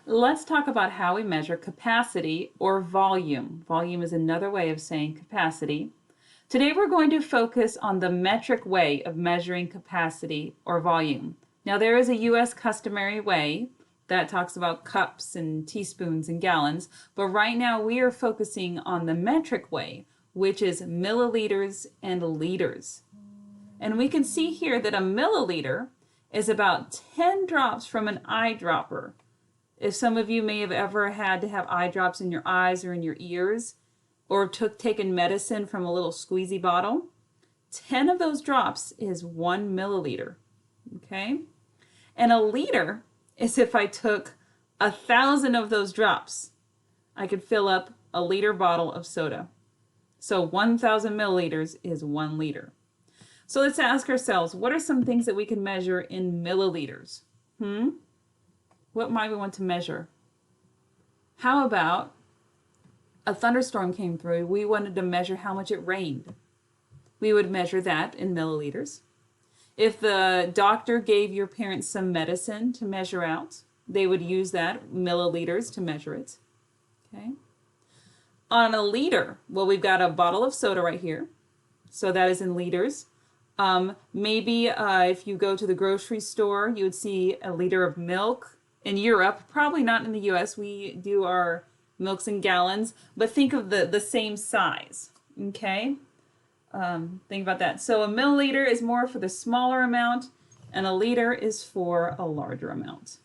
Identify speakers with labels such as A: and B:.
A: Let's talk about how we measure capacity or volume. Volume is another way of saying capacity. Today we're going to focus on the metric way of measuring capacity or volume. Now there is a US customary way that talks about cups and teaspoons and gallons, but right now we are focusing on the metric way, which is milliliters and liters. And we can see here that a milliliter is about 10 drops from an eyedropper. If some of you may have ever had to have eye drops in your eyes or in your ears, or taken medicine from a little squeezy bottle, 10 of those drops is 1 milliliter, okay? And a liter is if I took 1,000 of those drops, I could fill up a liter bottle of soda. So 1,000 milliliters is 1 liter. So let's ask ourselves, what are some things that we can measure in milliliters? What might we want to measure? How about a thunderstorm came through, we wanted to measure how much it rained. We would measure that in milliliters. If the doctor gave your parents some medicine to measure out, they would use that, milliliters, to measure it. Okay. On a liter, well, we've got a bottle of soda right here, so that is in liters. Maybe if you go to the grocery store, you would see a liter of milk. In Europe, probably not in the US, we do our milks in gallons, but think of the same size, okay? Think about that. So a milliliter is more for the smaller amount, and a liter is for a larger amount.